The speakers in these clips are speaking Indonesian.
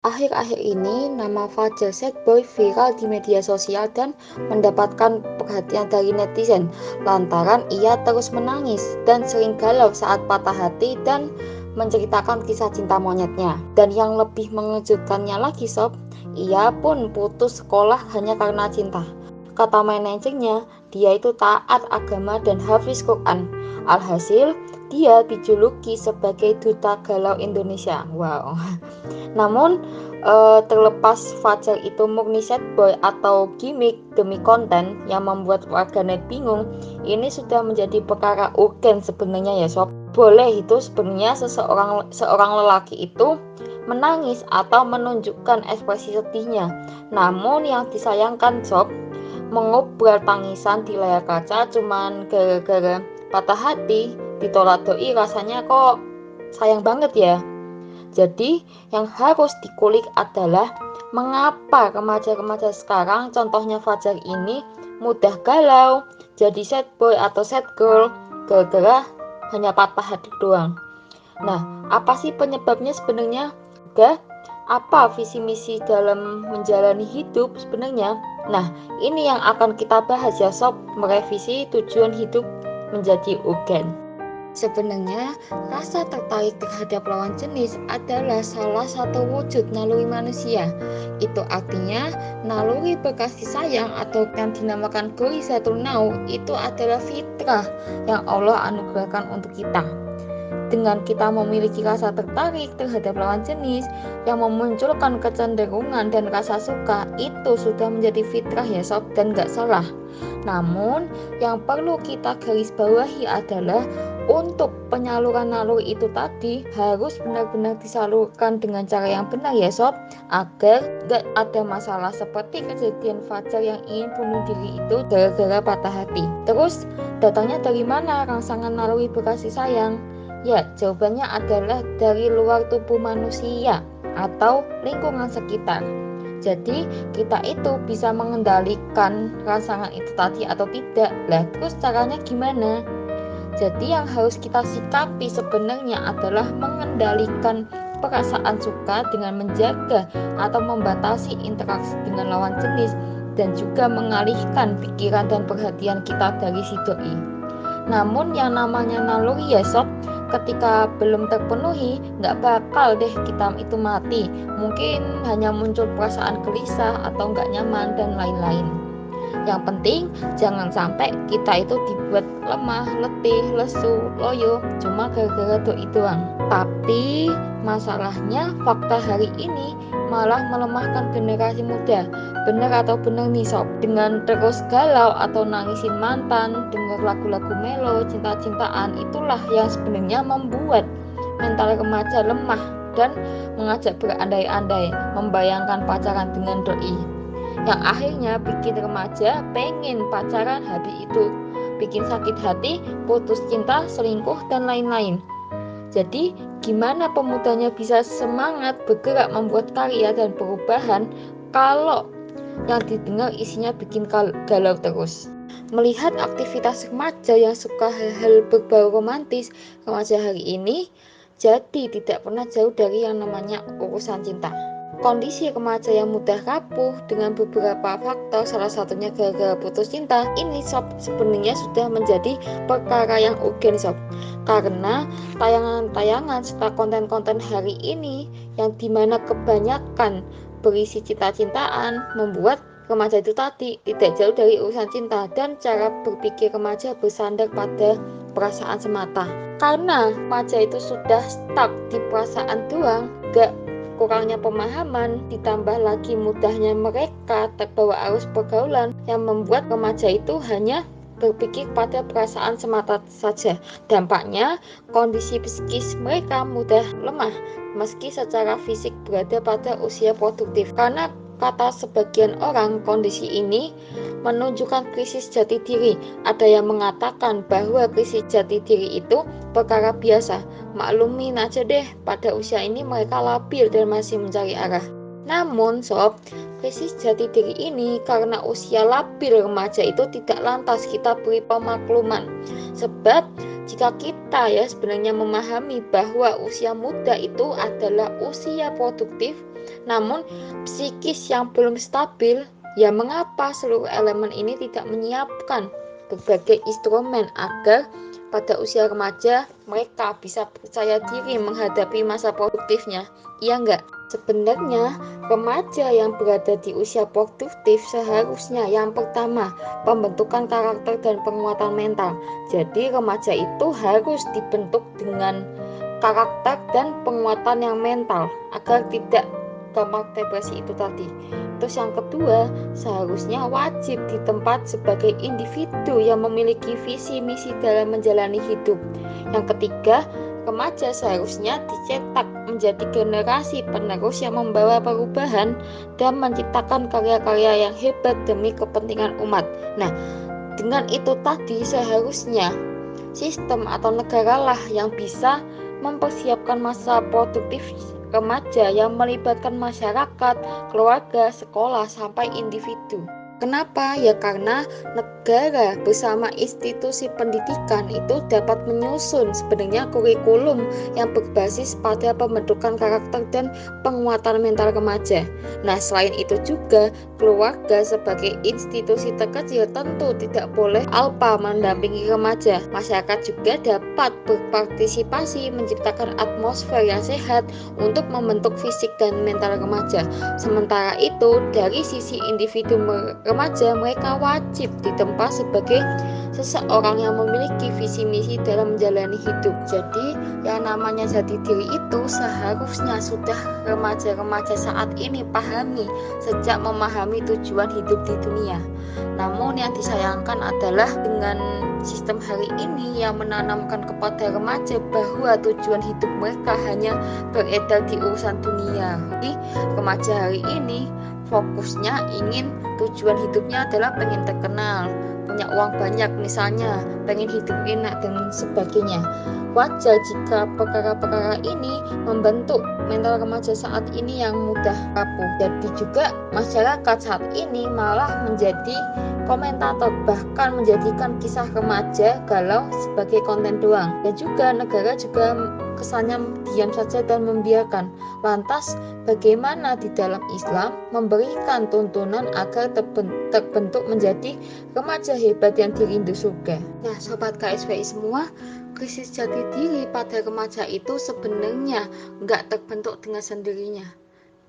Akhir-akhir ini, nama Fajar Sad Boy viral di media sosial dan mendapatkan perhatian dari netizen lantaran ia terus menangis dan sering galau saat patah hati dan menceritakan kisah cinta monyetnya. Dan yang lebih mengejutkannya lagi sob, ia pun putus sekolah hanya karena cinta. Kata manajernya, dia itu taat agama dan hafiz Quran. Alhasil, dia dijuluki sebagai duta galau Indonesia. Wow. Namun, terlepas Fajar itu murni sad boy atau gimmick demi konten yang membuat warganet bingung, ini sudah menjadi perkara urgen sebenarnya ya sob. Boleh itu sebenarnya seorang lelaki itu menangis atau menunjukkan ekspresi sedihnya. Namun yang disayangkan sob, mengubah tangisan di layar kaca cuman gara-gara patah hati ditolak doi rasanya kok sayang banget ya. Jadi, yang harus dikulik adalah mengapa remaja-remaja sekarang, contohnya Fajar ini, mudah galau, jadi sad boy atau sad girl, gara-gara hanya patah hati doang. Nah, apa sih penyebabnya sebenarnya? Juga, apa visi misi dalam menjalani hidup sebenarnya? Nah, ini yang akan kita bahas ya sob, merevisi tujuan hidup menjadi urgen. Sebenarnya, rasa tertarik terhadap lawan jenis adalah salah satu wujud naluri manusia. Itu artinya, naluri berkasih sayang atau yang dinamakan Gorizatul Nau itu adalah fitrah yang Allah anugerahkan untuk kita. Dengan kita memiliki rasa tertarik terhadap lawan jenis yang memunculkan kecenderungan dan rasa suka, itu sudah menjadi fitrah ya sob, dan gak salah. Namun, yang perlu kita garis bawahi adalah untuk penyaluran naluri itu tadi harus benar-benar disalurkan dengan cara yang benar ya sob, agar gak ada masalah seperti kejadian Fajar yang ingin bunuh diri itu gara-gara patah hati. Terus, datangnya dari mana rangsangan naluri berkasih sayang? Ya, jawabannya adalah dari luar tubuh manusia atau lingkungan sekitar. Jadi, kita itu bisa mengendalikan rangsangan itu tadi atau tidak. Lah, terus caranya gimana? Jadi, yang harus kita sikapi sebenarnya adalah mengendalikan perasaan suka dengan menjaga atau membatasi interaksi dengan lawan jenis dan juga mengalihkan pikiran dan perhatian kita dari si doi. Namun yang namanya naluri ya sob, ketika belum terpenuhi, nggak bakal deh kita itu mati. Mungkin hanya muncul perasaan gelisah atau nggak nyaman dan lain-lain. Yang penting jangan sampai kita itu dibuat lemah, letih, lesu, loyo cuma gara-gara doi doang. Tapi masalahnya fakta hari ini malah melemahkan generasi muda. Bener atau bener nih sob, dengan terus galau atau nangisin mantan, denger lagu-lagu melo, cinta-cintaan, itulah yang sebenarnya membuat mental remaja lemah dan mengajak berandai-andai membayangkan pacaran dengan doi, yang akhirnya bikin remaja pengen pacaran habis itu bikin sakit hati, putus cinta, selingkuh, dan lain-lain. Jadi, gimana pemudanya bisa semangat bergerak membuat karya dan perubahan kalau yang didengar isinya bikin galau terus? Melihat aktivitas remaja yang suka hal-hal berbau romantis, remaja hari ini jadi tidak pernah jauh dari yang namanya urusan cinta. Kondisi remaja yang mudah rapuh dengan beberapa faktor, salah satunya gara-gara putus cinta, ini sob sebenarnya sudah menjadi perkara yang urgen sob. Karena tayangan-tayangan serta konten-konten hari ini yang dimana kebanyakan berisi cinta-cintaan membuat remaja itu tadi tidak jauh dari urusan cinta dan cara berpikir remaja bersandar pada perasaan semata. Karena remaja itu sudah stuck di perasaan doang, gak kurangnya pemahaman, ditambah lagi mudahnya mereka terbawa arus pergaulan yang membuat remaja itu hanya berpikir pada perasaan semata saja. Dampaknya, kondisi psikis mereka mudah lemah meski secara fisik berada pada usia produktif. Karena kata sebagian orang, kondisi ini menunjukkan krisis jati diri. Ada yang mengatakan bahwa krisis jati diri itu perkara biasa. Maklumin aja deh, pada usia ini mereka labil dan masih mencari arah. Namun sob, krisis jati diri ini karena usia labil remaja itu tidak lantas kita beri pemakluman. Sebab jika kita sebenarnya memahami bahwa usia muda itu adalah usia produktif Namun, psikis yang belum stabil, ya mengapa seluruh elemen ini tidak menyiapkan berbagai instrumen agar pada usia remaja mereka bisa percaya diri menghadapi masa produktifnya? Iya enggak? Sebenarnya, remaja yang berada di usia produktif seharusnya yang pertama, pembentukan karakter dan penguatan mental. Jadi, remaja itu harus dibentuk dengan karakter dan penguatan yang mental agar tidak gampang depresi itu tadi. Terus yang kedua, seharusnya wajib ditempat sebagai individu yang memiliki visi misi dalam menjalani hidup. Yang ketiga, remaja seharusnya dicetak menjadi generasi penerus yang membawa perubahan dan menciptakan karya-karya yang hebat demi kepentingan umat. Nah, dengan itu tadi seharusnya sistem atau negara lah yang bisa mempersiapkan masa produktif remaja yang melibatkan masyarakat, keluarga, sekolah, sampai individu. Kenapa? Ya karena negara bersama institusi pendidikan itu dapat menyusun sebenarnya kurikulum yang berbasis pada pembentukan karakter dan penguatan mental remaja. Nah, selain itu juga keluarga sebagai institusi terkecil tentu tidak boleh alpa mendampingi remaja. Masyarakat juga dapat berpartisipasi menciptakan atmosfer yang sehat untuk membentuk fisik dan mental remaja. Sementara itu, dari sisi individu remaja, mereka wajib ditempa sebagai seseorang yang memiliki visi misi dalam menjalani hidup. Jadi, yang namanya jati diri itu seharusnya sudah remaja-remaja saat ini pahami sejak memahami tujuan hidup di dunia. Namun yang disayangkan adalah dengan sistem hari ini yang menanamkan kepada remaja bahwa tujuan hidup mereka hanya beredar di urusan dunia. Jadi, remaja hari ini fokusnya ingin tujuan hidupnya adalah pengen terkenal, punya uang banyak misalnya, pengen hidup enak dan sebagainya. Wajar jika perkara-perkara ini membentuk mental remaja saat ini yang mudah rapuh. Jadi juga masyarakat saat ini malah menjadi komentator, bahkan menjadikan kisah remaja galau sebagai konten doang. Dan juga negara juga kesannya diam saja dan membiarkan. Lantas bagaimana di dalam Islam memberikan tuntunan agar terbentuk menjadi remaja hebat yang dirindu surga? Nah, sobat KSWI semua, krisis jati diri pada remaja itu sebenarnya nggak terbentuk dengan sendirinya.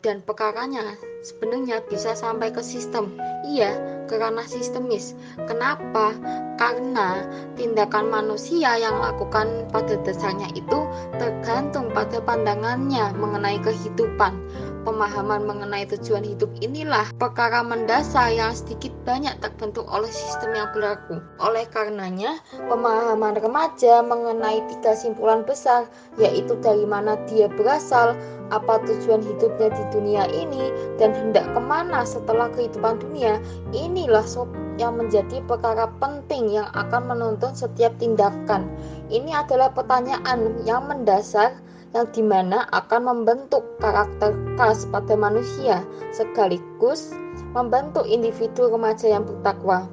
Dan perkaranya sebenarnya bisa sampai ke sistem. Iya, karena sistemis. Kenapa? Karena tindakan manusia yang lakukan pada dasarnya itu tergantung pada pandangannya mengenai kehidupan. Pemahaman mengenai tujuan hidup inilah perkara mendasar yang sedikit banyak terbentuk oleh sistem yang berlaku. Oleh karenanya, pemahaman remaja mengenai 3 simpulan besar, yaitu dari mana dia berasal, apa tujuan hidupnya di dunia ini, dan hendak kemana setelah kehidupan dunia, inilah yang menjadi perkara penting yang akan menuntun setiap tindakan. Ini adalah pertanyaan yang mendasar yang dimana akan membentuk karakter khas pada manusia sekaligus membentuk individu remaja yang bertakwa.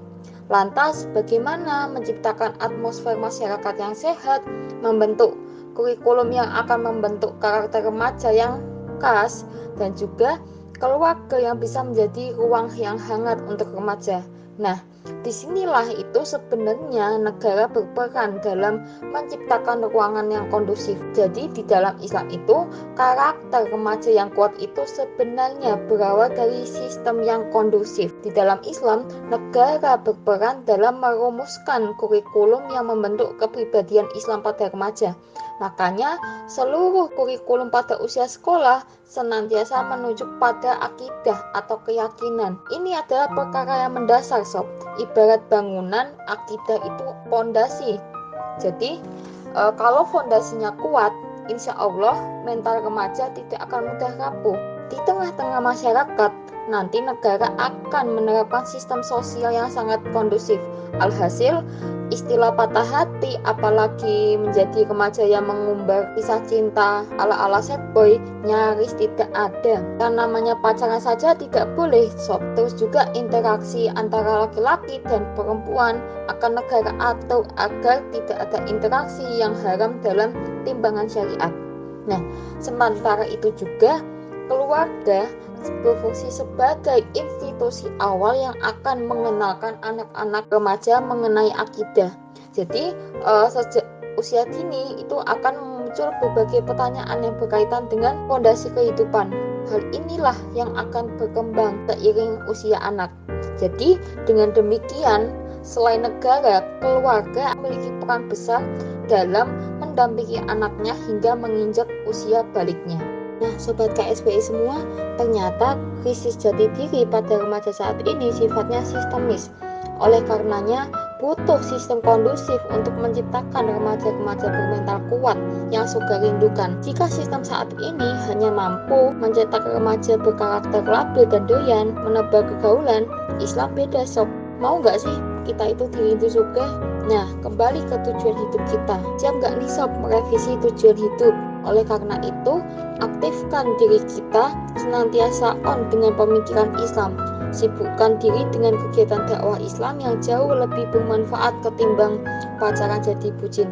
Lantas bagaimana menciptakan atmosfer masyarakat yang sehat, membentuk kurikulum yang akan membentuk karakter remaja yang khas, dan juga keluarga yang bisa menjadi ruang yang hangat untuk remaja. Nah, disinilah itu sebenarnya negara berperan dalam menciptakan ruangan yang kondusif. Jadi di dalam Islam itu karakter remaja yang kuat itu sebenarnya berawal dari sistem yang kondusif. Di dalam Islam, negara berperan dalam merumuskan kurikulum yang membentuk kepribadian Islam pada remaja. Makanya seluruh kurikulum pada usia sekolah senantiasa menuju pada akidah atau keyakinan. Ini adalah perkara yang mendasar, sob. Ibarat bangunan, akidah itu fondasi. Jadi kalau fondasinya kuat, insya Allah mental remaja tidak akan mudah rapuh. Di tengah-tengah masyarakat, nanti negara akan menerapkan sistem sosial yang sangat kondusif. Alhasil, istilah patah hati apalagi menjadi remaja yang mengumbar kisah cinta ala-ala sad boy nyaris tidak ada. Yang namanya pacaran saja tidak boleh, sob. Terus juga interaksi antara laki-laki dan perempuan akan negara atur agar tidak ada interaksi yang haram dalam timbangan syariat. Nah, sementara itu juga Keluarga berfungsi sebagai institusi awal yang akan mengenalkan anak-anak remaja mengenai akidah. Jadi sejak usia dini itu akan muncul berbagai pertanyaan yang berkaitan dengan fondasi kehidupan. Hal inilah yang akan berkembang seiring usia anak. Jadi dengan demikian, selain negara, keluarga memiliki peran besar dalam mendampingi anaknya hingga menginjak usia baliknya. Nah, Sobat KSBI semua, ternyata krisis jati diri pada remaja saat ini sifatnya sistemis. Oleh karenanya, butuh sistem kondusif untuk menciptakan remaja-remaja bermental kuat yang surga rindukan. Jika sistem saat ini hanya mampu mencetak remaja berkarakter labil dan doyan, menebar kegaulan, Islam beda sob. Mau nggak sih kita itu dirindu surga? Nah, kembali ke tujuan hidup kita. Siap nggak nih sob merevisi tujuan hidup? Oleh karena itu, aktifkan diri kita senantiasa on dengan pemikiran Islam. Sibukkan diri dengan kegiatan dakwah Islam yang jauh lebih bermanfaat ketimbang pacaran jadi bucin.